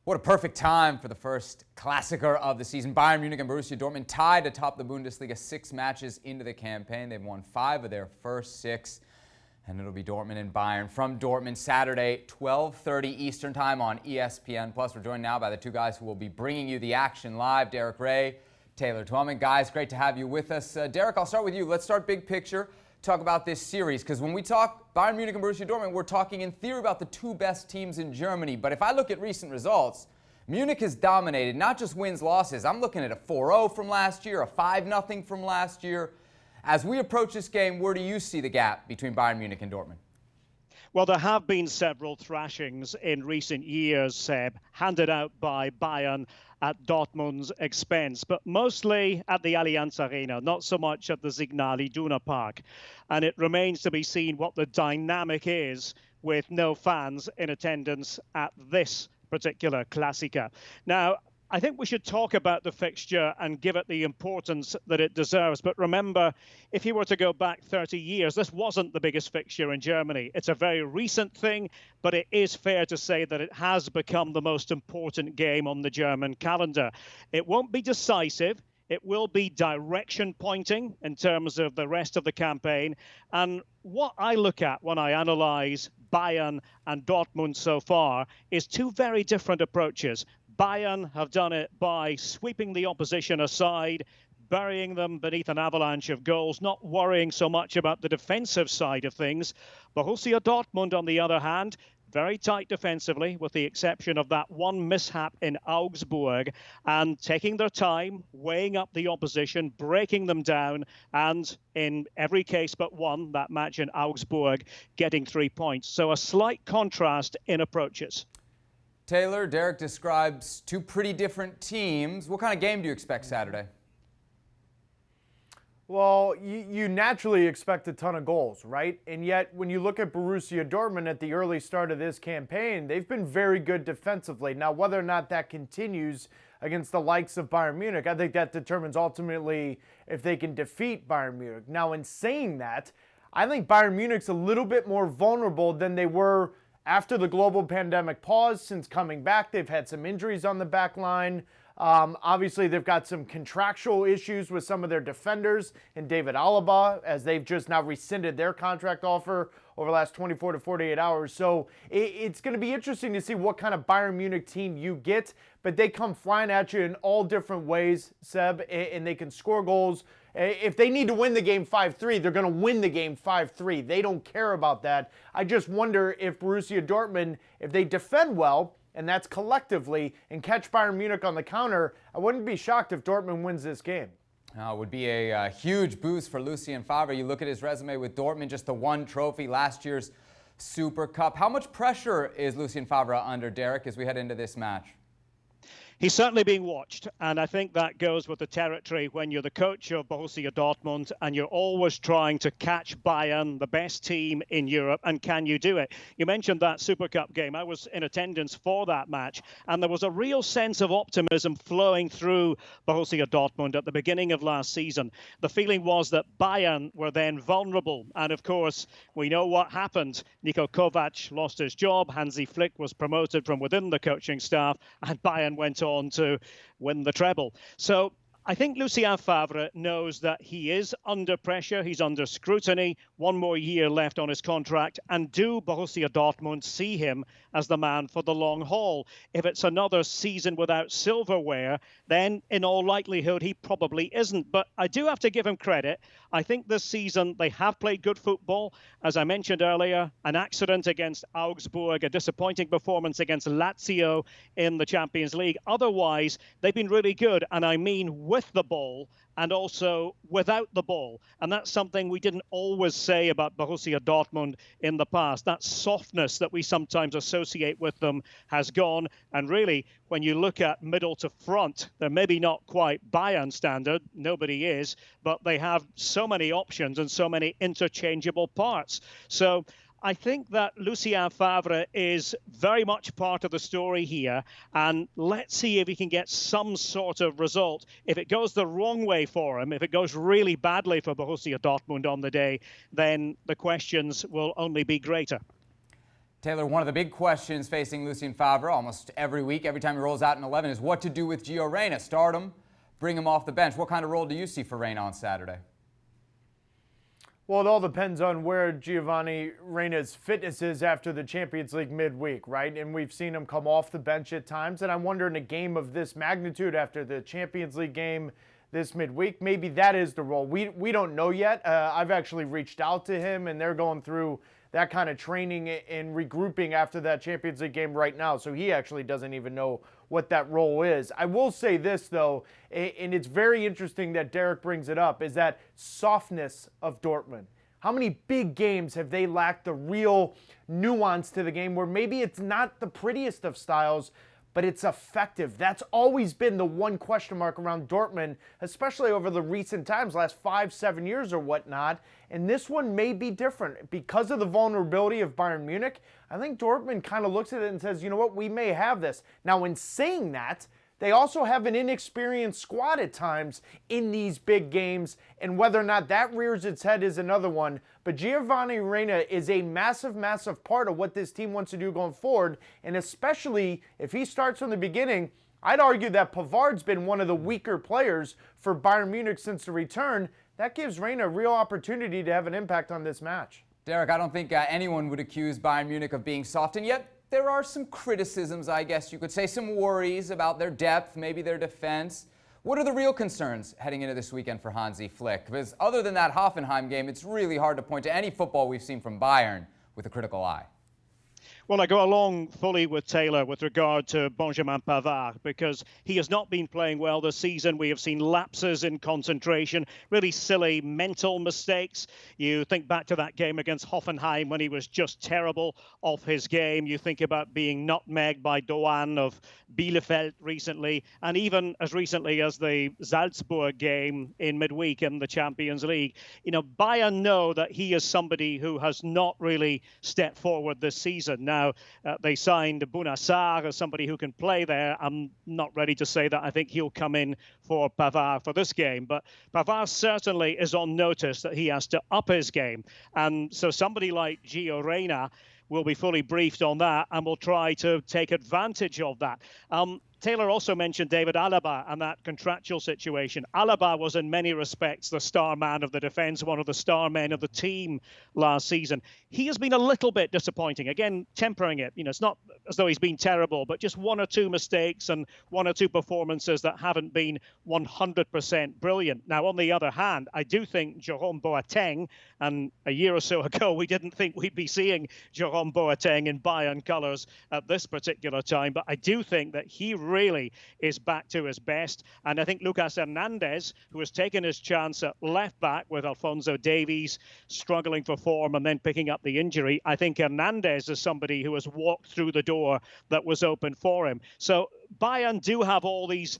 What a perfect time for the first Klassiker of the season. Bayern Munich and Borussia Dortmund tied atop the Bundesliga 6 matches into the campaign. They've won 5 of their first 6, and it'll be Dortmund and Bayern from Dortmund Saturday, 12:30 Eastern Time on ESPN+. We're joined now by the two guys who will be bringing you the action live, Derek Ray, Taylor Twellman. Guys, great to have you with us. Derek, I'll start with you. Let's start big picture. Talk about this series, because when we talk Bayern Munich and Borussia Dortmund, we're talking in theory about the two best teams in Germany. But if I look at recent results, Munich has dominated, not just wins, losses. I'm looking at a 4-0 from last year, a 5-0 from last year. As we approach this game, where do you see the gap between Bayern Munich and Dortmund? Well, there have been several thrashings in recent years, Seb, handed out by Bayern at Dortmund's expense, but mostly at the Allianz Arena, not so much at the Signal Iduna Park. And it remains to be seen what the dynamic is with no fans in attendance at this particular Klassiker. Now, I think we should talk about the fixture and give it the importance that it deserves. But remember, if you were to go back 30 years, this wasn't the biggest fixture in Germany. It's a very recent thing, but it is fair to say that it has become the most important game on the German calendar. It won't be decisive. It will be direction pointing in terms of the rest of the campaign. And what I look at when I analyse Bayern and Dortmund so far is two very different approaches. Bayern have done it by sweeping the opposition aside, burying them beneath an avalanche of goals, not worrying so much about the defensive side of things. Borussia Dortmund, on the other hand, very tight defensively, with the exception of that one mishap in Augsburg, and taking their time, weighing up the opposition, breaking them down, and in every case but one, that match in Augsburg, getting 3 points. So a slight contrast in approaches. Taylor, Derek describes two pretty different teams. What kind of game do you expect Saturday? Well, you naturally expect a ton of goals, right? And yet, when you look at Borussia Dortmund at the early start of this campaign, they've been very good defensively. Now, whether or not that continues against the likes of Bayern Munich, I think that determines ultimately if they can defeat Bayern Munich. Now, in saying that, I think Bayern Munich's a little bit more vulnerable than they were after the global pandemic pause. Since coming back, they've had some injuries on the back line. Obviously, they've got some contractual issues with some of their defenders and David Alaba, as they've just now rescinded their contract offer over the last 24 to 48 hours. So it's going to be interesting to see what kind of Bayern Munich team you get, but they come flying at you in all different ways, Seb, and they can score goals. If they need to win the game 5-3, they're going to win the game 5-3. They don't care about that. I just wonder if Borussia Dortmund, if they defend well, and that's collectively, and catch Bayern Munich on the counter, I wouldn't be shocked if Dortmund wins this game. It would be a huge boost for Lucien Favre. You look at his resume with Dortmund, just the one trophy, last year's Super Cup. How much pressure is Lucien Favre under, Derek, as we head into this match? He's certainly being watched, and I think that goes with the territory when you're the coach of Borussia Dortmund and you're always trying to catch Bayern, the best team in Europe, and can you do it? You mentioned that Super Cup game. I was in attendance for that match, and there was a real sense of optimism flowing through Borussia Dortmund at the beginning of last season. The feeling was that Bayern were then vulnerable, and of course, we know what happened. Niko Kovac lost his job, Hansi Flick was promoted from within the coaching staff, and Bayern went on to win the treble. So I think Lucien Favre knows that he is under pressure. He's under scrutiny. One more year left on his contract. And do Borussia Dortmund see him as the man for the long haul? If it's another season without silverware, then in all likelihood, he probably isn't. But I do have to give him credit. I think this season they have played good football. As I mentioned earlier, an accident against Augsburg, a disappointing performance against Lazio in the Champions League. Otherwise, they've been really good. And I mean with the ball and also without the ball. And that's something we didn't always say about Borussia Dortmund in the past. That softness that we sometimes associate with them has gone. And really, when you look at middle to front, they're maybe not quite Bayern standard. Nobody is. But they have so many options and so many interchangeable parts. So I think that Lucien Favre is very much part of the story here, and let's see if he can get some sort of result. If it goes the wrong way for him, if it goes really badly for Borussia Dortmund on the day, then the questions will only be greater. Taylor, one of the big questions facing Lucien Favre almost every week, every time he rolls out an 11, is what to do with Gio Reyna. Start him, bring him off the bench. What kind of role do you see for Reyna on Saturday? Well, it all depends on where Giovanni Reyna's fitness is after the Champions League midweek, right? And we've seen him come off the bench at times. And I wonder, in a game of this magnitude after the Champions League game this midweek, maybe that is the role. We don't know yet. I've actually reached out to him, and they're going through that kind of training and regrouping after that Champions League game right now. So he actually doesn't even know what that role is. I will say this, though, and it's very interesting that Derek brings it up, is that softness of Dortmund. How many big games have they lacked the real nuance to the game where maybe it's not the prettiest of styles, but it's effective? That's always been the one question mark around Dortmund, especially over the recent times, last 5-7 years or whatnot. And this one may be different. Because of the vulnerability of Bayern Munich, I think Dortmund kind of looks at it and says, you know what, we may have this. Now, in saying that, they also have an inexperienced squad at times in these big games, and whether or not that rears its head is another one. But Giovanni Reyna is a massive, massive part of what this team wants to do going forward, and especially if he starts from the beginning, I'd argue that Pavard's been one of the weaker players for Bayern Munich since the return. That gives Reyna a real opportunity to have an impact on this match. Derek, I don't think anyone would accuse Bayern Munich of being soft, and yet there are some criticisms, I guess you could say, some worries about their depth, maybe their defense. What are the real concerns heading into this weekend for Hansi Flick? Because other than that Hoffenheim game, it's really hard to point to any football we've seen from Bayern with a critical eye. Well, I go along fully with Taylor with regard to Benjamin Pavard because he has not been playing well this season. We have seen lapses in concentration, really silly mental mistakes. You think back to that game against Hoffenheim when he was just terrible off his game. You think about being nutmegged by Doan of Bielefeld recently, and even as recently as the Salzburg game in midweek in the Champions League. You know, Bayern know that he is somebody who has not really stepped forward this season. Now, they signed Bunassar as somebody who can play there. I'm not ready to say that I think he'll come in for Pavard for this game, but Pavard certainly is on notice that he has to up his game. And so somebody like Gio Reyna will be fully briefed on that and will try to take advantage of that. Taylor also mentioned David Alaba and that contractual situation. Alaba was in many respects the star man of the defence, one of the star men of the team last season. He has been a little bit disappointing. Again, tempering it. You know, it's not as though he's been terrible, but just one or two mistakes and one or two performances that haven't been 100% brilliant. Now, on the other hand, I do think Jerome Boateng, and a year or so ago, we didn't think we'd be seeing Jerome Boateng in Bayern colours at this particular time, but I do think that he really is back to his best. And I think Lucas Hernandez, who has taken his chance at left back with Alphonso Davies struggling for form and then picking up the injury, I think Hernandez is somebody who has walked through the door that was open for him. So Bayern do have all these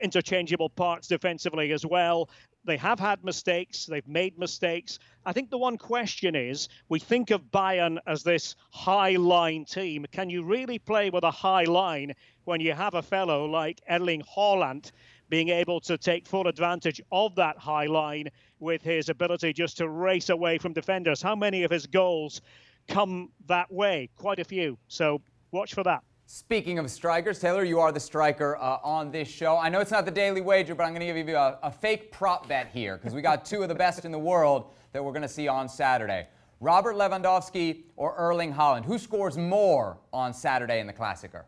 interchangeable parts defensively as well. They have had mistakes. They've made mistakes. I think the one question is, we think of Bayern as this high-line team. Can you really play with a high line when you have a fellow like Erling Haaland being able to take full advantage of that high line with his ability just to race away from defenders? How many of his goals come that way? Quite a few. So watch for that. Speaking of strikers, Taylor, you are the striker on this show. I know it's not the Daily Wager, but I'm going to give you a fake prop bet here because we got two of the best in the world that we're going to see on Saturday. Robert Lewandowski or Erling Haaland. Who scores more on Saturday in the Klassiker?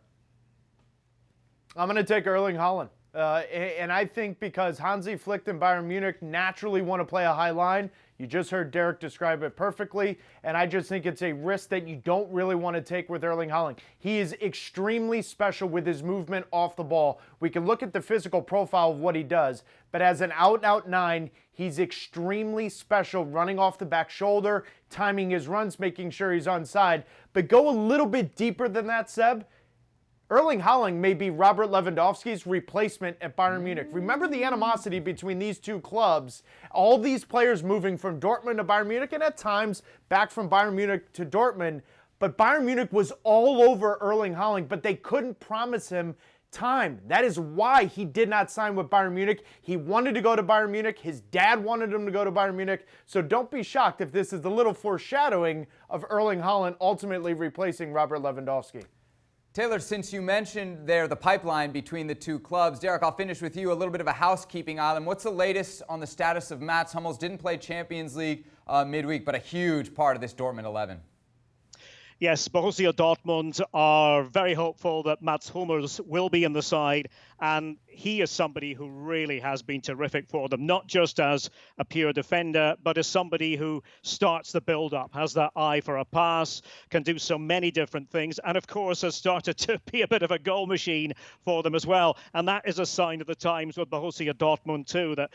I'm going to take Erling Haaland. And I think because Hansi Flick and Bayern Munich naturally want to play a high line. You just heard Derek describe it perfectly, and I just think it's a risk that you don't really want to take with Erling Haaland. He is extremely special with his movement off the ball. We can look at the physical profile of what he does, but as an out-and-out nine, he's extremely special running off the back shoulder, timing his runs, making sure he's onside. But go a little bit deeper than that, Seb. Erling Haaland may be Robert Lewandowski's replacement at Bayern Munich. Remember the animosity between these two clubs. All these players moving from Dortmund to Bayern Munich, and at times back from Bayern Munich to Dortmund. but Bayern Munich was all over Erling Haaland, but they couldn't promise him time. That is why he did not sign with Bayern Munich. He wanted to go to Bayern Munich. His dad wanted him to go to Bayern Munich. So don't be shocked if this is a little foreshadowing of Erling Haaland ultimately replacing Robert Lewandowski. Taylor, since you mentioned there the pipeline between the two clubs, Derek, I'll finish with you. A little bit of a housekeeping item. What's the latest on the status of Mats Hummels? Didn't play Champions League midweek, but a huge part of this Dortmund 11. Yes, Borussia Dortmund are very hopeful that Mats Hummels will be in the side, and he is somebody who really has been terrific for them, not just as a pure defender, but as somebody who starts the build-up, has that eye for a pass, can do so many different things, and of course has started to be a bit of a goal machine for them as well. And that is a sign of the times with Borussia Dortmund too, that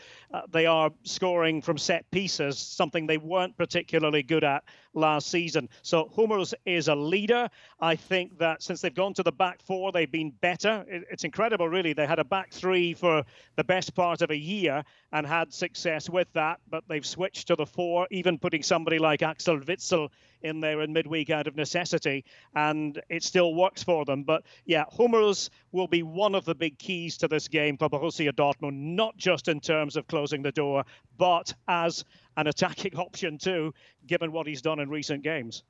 they are scoring from set pieces, something they weren't particularly good at last season. So Hummels is a leader. I think that since they've gone to the back four, they've been better. It's incredible, really. They had a back three for the best part of a year and had success with that, but they've switched to the four, even putting somebody like Axel Witsel in there in midweek out of necessity, and it still works for them. But yeah, Hummels will be one of the big keys to this game for Borussia Dortmund, not just in terms of closing the door, but as an attacking option too, given what he's done in recent games.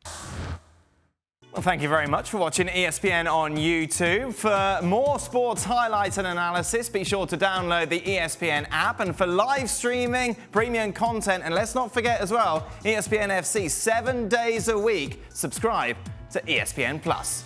Well, thank you very much for watching ESPN on YouTube. For more sports highlights and analysis, be sure to download the ESPN app. And for live streaming, premium content, and let's not forget as well, ESPN FC 7 days a week. Subscribe to ESPN Plus.